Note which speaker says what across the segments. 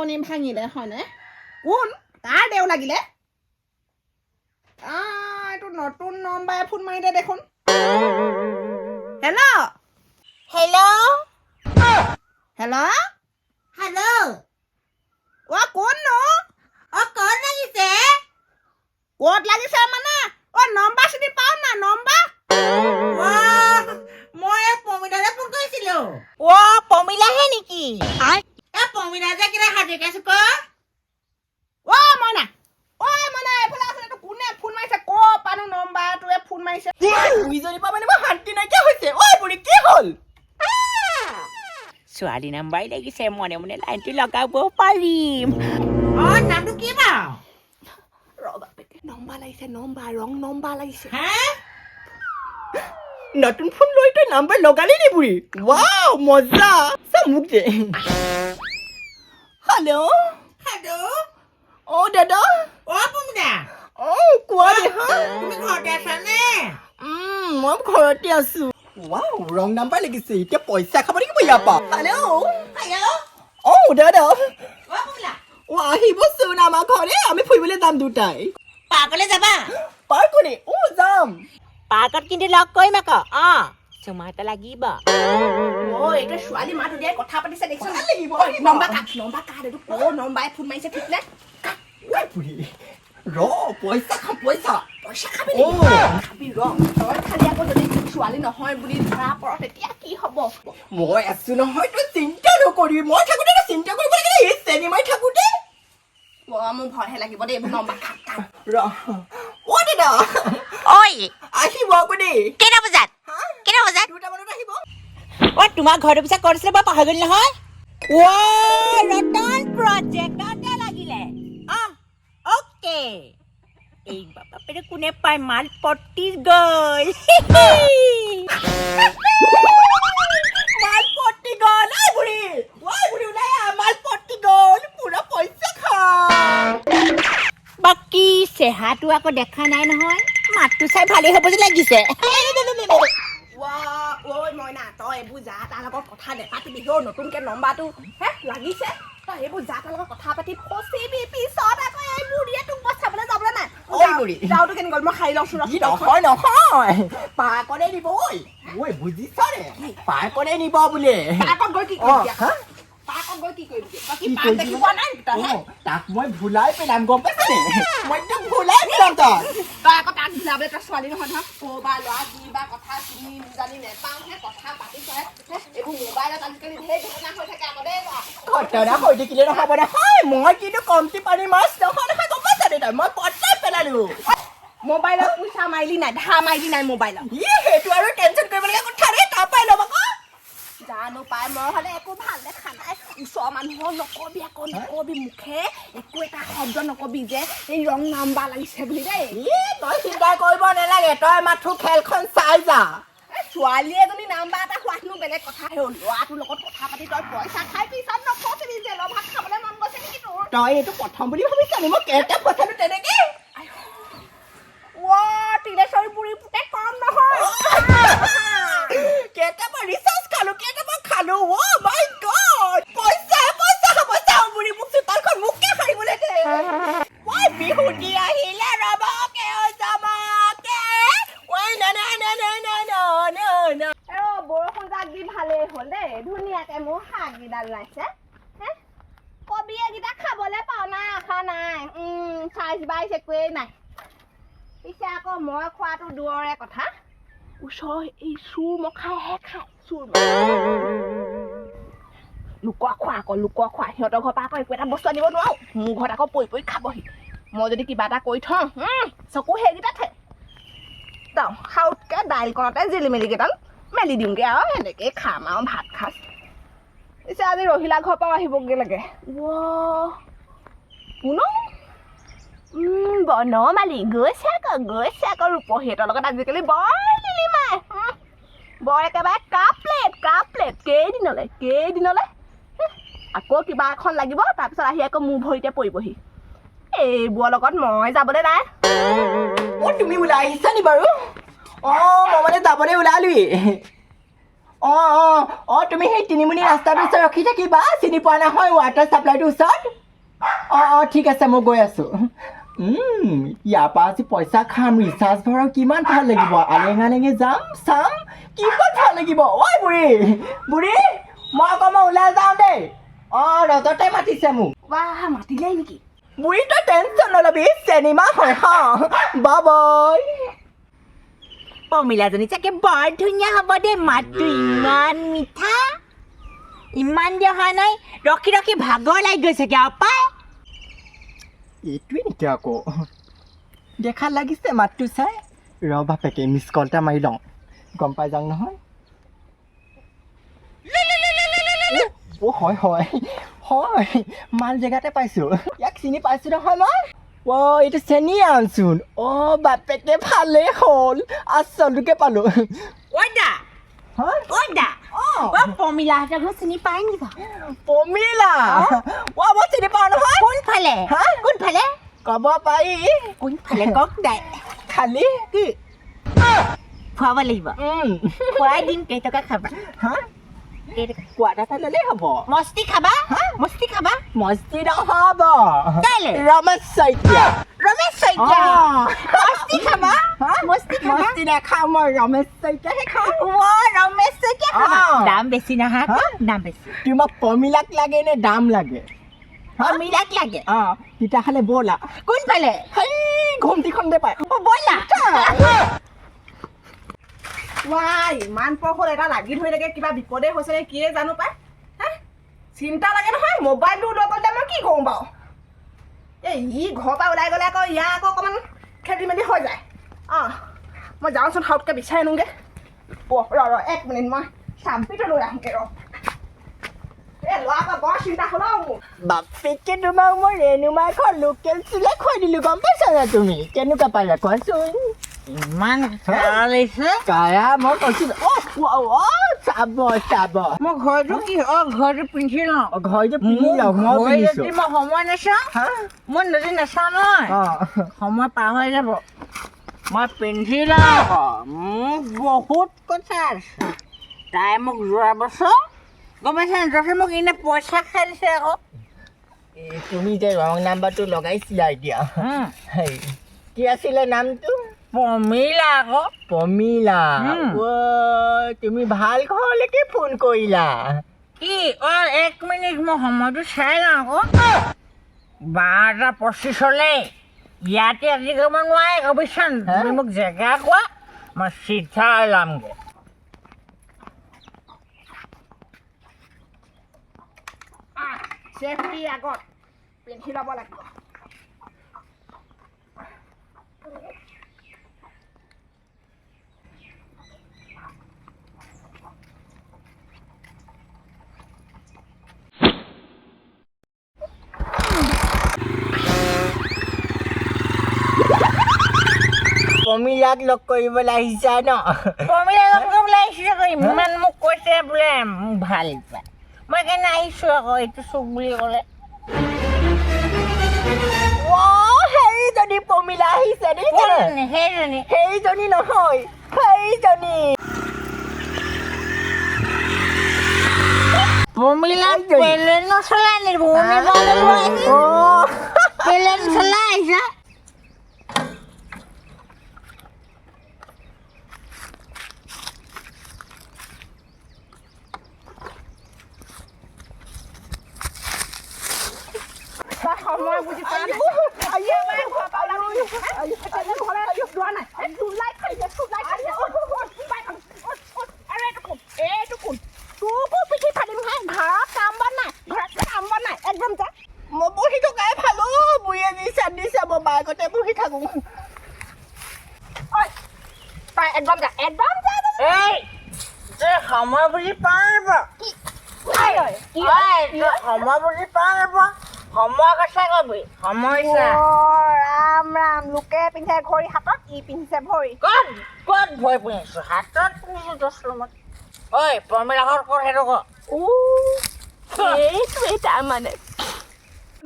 Speaker 1: পুৰণি ভাঙিলে হয়নে কোন কাৰ দেও লাগিলে এইটো নতুন নম্বৰে ফোন মাৰিলে দেখোন হেল্ল'
Speaker 2: হেল্ল'
Speaker 1: হেল্ল'
Speaker 2: হেল্ল'
Speaker 1: কোন নো
Speaker 2: ক'ত লাগিছে
Speaker 1: ক'ত লাগিছে মানে নম্বৰ চিনি পাওঁ না নম্বৰ
Speaker 2: মই পমিলালে ফোন কৰিছিলো
Speaker 3: পমিলাহে নেকি
Speaker 2: পমিলা যে কিনা হাজৰিকা চুক
Speaker 1: মইনা মইনা এইফালে আছে এইটো কোনে ফোন মাৰিছে ক'ৰ পানো নম্বৰটোৱে ফোন মাৰিছে
Speaker 3: দুইজনীৰ পৰা মানে মই শান্তি নাইকিয়া হৈছে বুঢ়ী কি হ'ল ছোৱালী নাম্বাৰ লাগিছে মনে মনে লাইনটো লগাব পাৰিম
Speaker 2: নামটো কি বাৰু
Speaker 1: ৰবা নম্বৰ লাগিছে নম্বৰ ৰং নম্বৰ লাগিছে
Speaker 3: নতুন ফোন লৈ তই নাম্বাৰ লগালি নি বুঢ়ী ৱাও মজা চা মোক দে হেল্ল' দাদা
Speaker 2: পমিলা
Speaker 3: কোৱা দে হা
Speaker 2: তুমি ঘৰতে আছানে
Speaker 3: মই ঘৰতে আছো ৱাও ৰং নাম্বাৰ লাগিছে এতিয়া পইচা খাব লাগিব ইয়াৰ পৰা দাদা
Speaker 2: পমিলা
Speaker 3: আহিবচোন আমাৰ ঘৰে আমি ফুৰিবলৈ যাম দুটাই
Speaker 2: পাৰ্কলৈ যাবা
Speaker 3: পাৰ্কলে যাম
Speaker 4: পাৰ্কত কিন্তু লগ কৰিম আকৌ চুমা এটা লাগিব
Speaker 1: এইটো ছোৱালী মাত উলিয়াই কথা পাতিছে দেখিছ
Speaker 3: ভাল লাগিব
Speaker 1: নম্বৰ কাট এইটো ক'ৰ নম্বৰে ফোন মাৰিছে ঠিক নে
Speaker 3: পইচা খাম পইচা
Speaker 1: খাবি খাবি তই খালি আকৌ যদি ছোৱালী নহয় বুলি ধৰা পৰ তেতিয়া কি হ'ব
Speaker 3: মই আছো নহয় তই চিন্তা নকৰিবি মই থাকোঁতে তই চিন্তা কৰিব লাগে এই চিনেমাই থাকোঁতে
Speaker 1: মোৰ ভয়হে লাগিব দেই এইবোৰ নম্বৰ কাট
Speaker 3: দাদা
Speaker 4: ঐ
Speaker 3: আহিব আকৌ দেই
Speaker 4: কেইটা বজাত
Speaker 3: 2টামানত আহিব
Speaker 4: তোমাৰ ঘৰটো পিছত ক'ত আছিলে মই পাহৰি গ'লো নহয় ৰতন প্ৰজেক্টতে লাগিলে অ'কে এই বাপেৰে কোনে পাই মাল পটি গ'ল
Speaker 3: মাল পটি গ'ল বুঢ়ী ওলাই মাল পটি গ'ল পুৰা পইচা খা
Speaker 4: বাকী চেহাটো আকৌ দেখা নাই নহয় মাতটো চাই ভালেই হ'ব যে লাগিছে
Speaker 1: মইনা তই এইবোৰ যা তাৰ লগত কথা নেপাতিবি নতুনকে নম্বৰটো লাগিছে তই এইবোৰ যা তাৰ লগত কথা পাতি ফচিবি পিছত আকৌ এই বুঢ়ীয়ে তোক বচাবলৈ যাবলৈ নাই যাওঁতো কেনে গ'ল মই খাই লওঁচোন
Speaker 3: নহয় পাৰ্কলে নিব বুজিছ নে পাৰ্কলে নিব বোলে
Speaker 1: পাৰ্কত গৈ কি কৰিবি পাৰ্কত গৈ কি কৰিবি বাকী পাৰ্ক দেখি পোৱা নাই
Speaker 3: তাক মই ভুলাই পেলাম গম পাইছনে মই তোক ভুলাই পেলাম তই
Speaker 1: আকৌ তাক ভিলাবলৈ তই ছোৱালী নহয় ক'ৰবাৰ ল'ৰা কি বা কথা চিনি জানি নেপাওঁহে কথা পাতিছহে এইবোৰ মোবাইলত আজিকালি ঢেৰ ঘটনা হৈ থাকে আকৌ দেই
Speaker 3: ঘটনা হৈ থাকিলে নহ'ব নহয় মই কিন্তু কমটি পানী মাছ নহয় গম পাইছনে তই মই পটাই পেলালো
Speaker 1: মোবাইলত পইচা মাৰিলি নাই ধা মাৰিলি নাই মোবাইলত
Speaker 3: সেইটো আৰু টেনচন কৰিবলগীয়া কথা নাই তাৰপৰাই ল'ব আকৌ
Speaker 1: জানো পাই মই হ'লে একো ভাল দেখা নাই ওচৰৰ মানুহক নকবি মুখে একো এটা শব্দ নকবি যে এই ৰং নাম্বাৰ লাগিছে বুলি দেই
Speaker 3: তই চিন্তা কৰিব নালাগে তই মাথো খেলখন চাই যা
Speaker 1: ছোৱালী এজনী নাম্বাৰ এটা হোৱাটো বেলেগ কথা ল'ৰাটোৰ লগত কথা পাতি তই পইচা খাই পিছত নফচিবি জেলৰ ভাত খাবলৈ মন গৈছে নেকি তোৰ
Speaker 3: তই এইটো প্ৰথম বুলি ভাবিছানি মই কেইটা পইচাটো তেনেকে
Speaker 1: তিলেশ্বৰী বুঢ়ী পুতেক কম নহয়
Speaker 3: কেইটামান ৰিচাৰ্জ খালো মাই গড পইচা বুঢ়ী মোক চোতালখন মোকে সাৰিবলৈ দে মই বিহুতি আহিলে ৰবকে যামকে
Speaker 1: বৰষুণ জাক দি ভালেই হ'ল দেই ধুনীয়াকে মোৰ শাককেইডাল ওলাইছে কবি এইকেইটা খাবলৈ পাওঁ নাই আশা নাই চাইজ বাইজ একোৱেই নাই পিছে আকৌ মই খোৱাটো দূৰৰে কথা ওচৰ এই চুৰ মখাইহে খায় চুৰ লোকৰ খোৱা সিহঁতৰ ঘৰৰ পৰা আকৌ একো এটা বস্তু আনিব নোৱাৰো মোৰ ঘৰত আকৌ পৰি খাবহি মই যদি কিবা এটা কৰি থওঁ চকু সেইকেইটাতহে খাওঁতকৈ দাইলকণতে জিলি মেলিকেইডাল মেলি দিওঁগৈ আৰু সেনেকেই খাম আৰু ভাত খাচ পিছে আজি ৰহিলা ঘৰৰ পৰাও আহিবগৈ লাগে বনমালি গৈছে আকৌ ৰূপহীহঁতৰ লগত আজিকালি বৰ লিলিমাই বৰ একেবাৰে কাপ প্লেট কেইদিনলৈ আকৌ কিবা এখন লাগিব তাৰপিছত আহি আকৌ মোৰ ভৰিতে পৰিবহি এইবোৰৰ লগত মই যাবলৈ নাই
Speaker 3: তুমি ওলাই আহিছা নি বাৰু মই মানে যাবলৈ ওলালোৱেই তুমি সেই তিনিমুনি ৰাস্তাটোৰ ওচৰত ৰখি থাকিবা চিনি পোৱা নহয় ৱাটাৰ চাপ্লাইটোৰ ওচৰত ঠিক আছে মই গৈ আছোঁ ইয়াৰ পৰা আজি পইচা খাম ৰিচাৰ্জ ভৰাও কিমান ভাল লাগিব আলেঙালেঙে যাম চাম কিমান ভাল লাগিব ঐ বুঢ়ী বুঢ়ী মই অকণমান ওলাই যাওঁ দেই ৰজতে মাতিছে মোক
Speaker 1: বাহ মাতিলে নেকি
Speaker 3: বুঢ়ী তই টেনশ্যন নল'বি চিনেমা হয় হা বাই
Speaker 4: পমিলাজনী চাগে বৰ ধুনীয়া হ'ব দেই মাতটো ইমান মিঠা ইমান দিয়া হোৱা নাই ৰখি ৰখি ভাগৰ লাগি গৈছেগে অপাই
Speaker 3: এইটোৱে নেকি আকৌ দেখাত লাগিছে মাতটো চাই ৰ বাপেকে মিছ কল এটা মাৰি লওঁ গম পাই যাওঁ নহয় হয় হয় হয় মাল জেগাতে পাইছোঁ ইয়াক চিনি পাইছোঁ নহয় মই এইটো চেনি আনচোন বাপেকে ভালেই হ'ল আচলটোকে পালোঁ
Speaker 4: ঐ দা ঐ দা পমিলাহঁতৰ ঘৰ চিনি পাই নি
Speaker 3: পমিলা মই চিনি পাওঁ নহয়
Speaker 4: কোনফালে কোনফালে
Speaker 3: ক'ব পাৰি
Speaker 4: কোনফালে কওক দাই
Speaker 3: খালি
Speaker 4: কি খুৱাব লাগিব খুৱাই দিম কেইটকা খাবা
Speaker 3: কোৱাটা এটা ল'লেই হ'ব
Speaker 4: মস্তি খাবা মস্তি খাবা
Speaker 3: মস্তি নহ'ব
Speaker 4: কেলে
Speaker 3: ৰমেশ শইকীয়া
Speaker 4: ৰমেশ শইকীয়া মস্তি খাবা মস্তি খাবা
Speaker 3: মস্তি নাখাওঁ মই ৰমেশ শইকীয়াহে খাওঁ
Speaker 4: ৰমেশ শইকীয়া খাবা দাম বেছি নহয় দাম বেছি
Speaker 3: তোমাক পমিলাক লাগে নে দাম লাগে
Speaker 4: পমিলাক লাগে
Speaker 3: তেতিয়াহ'লে ব'লা
Speaker 4: কোনফালে
Speaker 3: সেই ঘুমটিখনতে পায়
Speaker 4: ব'লা
Speaker 1: ইমান পৰ এটা লাগি ধৰি থাকে কিবা বিপদে হৈছে নে কিয়ে জানো পাই চিন্তা লাগে নহয় মোবাইলটো লৈ গ'লে মই কি কৰোঁ বাৰু ই ঘৰৰ পৰা ওলাই গ'লে আকৌ ইয়াৰ আকৌ অকণমান খেলি মেলি হৈ যায় মই যাওঁচোন সাউতকৈ বিচাৰি আনোগৈ ৰ 1 মিনিট মই চাম্পিটো লৈ আহোঁগৈ ল'ৰা আকৌ বৰ চিন্তা হ'ল মোৰ
Speaker 3: বাপেকে তোমাক মই ৰেণুমাইখন লোকেল চুলে খুৱাই দিলোঁ গম পাইছা না তুমি কেনেকুৱা পালা কোৱাচোন
Speaker 4: ইমান লাগিছে
Speaker 3: কায়া মই কৈছোঁ চাব চাব
Speaker 4: মই ঘৰটো কি ঘৰটো পিন্ধি লওঁ
Speaker 3: ঘৰটো পিন্ধি লওঁ মই পিন্ধিছোঁ
Speaker 4: মই সময় নাচাওঁ মই যদি নাচাওঁ নহয় সময় পাৰ হৈ যাব মই পিন্ধি লওঁ মোক বহুত কথা আছে তাই মোক যোৱা বছৰ গম পাইছা তাৰপিছত মোক এনে পইচা খাই দিছে আকৌ
Speaker 3: তুমি যে ৰং নাম্বাৰটো লগাইছিলা এতিয়া কি আছিলে নামটো
Speaker 4: পমিলা আকৌ
Speaker 3: পমিলা তুমি ভাল ঘৰলৈকে ফোন কৰিলা
Speaker 4: কি 1 মিনিট মই সময়টো চাই লওঁ আকৌ 12:25 ইয়াতে আজি কৰিব নোৱাৰে কবিচোন তুমি মোক জেগা কোৱা মই চিধা ওলামগৈ
Speaker 1: চেফটি আগত পিন্ধি ল'ব লাগিব
Speaker 3: পমিলাক লগ কৰিবলৈ আহিছা ন
Speaker 4: পমিলা লগ কৰিবলৈ আহিছোঁ আকৌ ইমান মোক কৈছে বোলে মোক ভাল পায় মই সেইকাৰণে আহিছোঁ আকৌ এইটো চুক বুলি ক'লে
Speaker 3: সেইজনী পমিলা আহিছে
Speaker 4: সেইজনী
Speaker 3: সেইজনী নহয় সেইজনী
Speaker 4: পমিলা পেলেনো চলাই নিব পেলেন চলাই আহিছা
Speaker 1: সময় বুজি পোৱা
Speaker 3: মই বহি থকাই ভালো বুঢ়ী এজনী চান্দিছে মই বাইকতে বহি থাকোঁ
Speaker 1: তই একদম যা
Speaker 4: এই সময় বুজি পাওঁ সময় বুজি পাওঁ সময় কথা কবি সমস্যা
Speaker 1: ৰাম ৰাম লোকে পিন্ধে ঘড়ী হাতত ই পিন্ধিছে ভৰি
Speaker 4: ক'ত ক'ত ভয় পিন্ধিছোঁ হাতত পিন্ধিছোঁ 10 ৰুমত ঐ পমিলাঘৰ ক'ত সেইটো ক
Speaker 1: এইটোৱেই তাৰমানে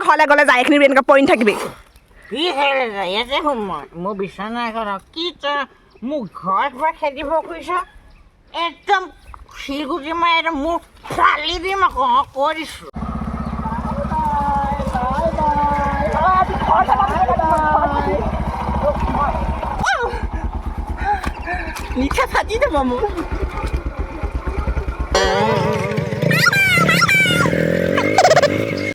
Speaker 1: ঘৰলৈ গ'লে যায় এইখিনি এনেকৈ পৰি থাকিবি
Speaker 4: কি খেলে যায় ইয়াতে সোমাই মোৰ বিচনা এখন কি তই মোক ঘৰত পৰা খেদিব খুজিছ একদম শিলগুটি মাৰি এটা মোক ফালি দিম আকৌ কৈ দিছোঁ
Speaker 3: নিশা ফাটি যাব মোৰ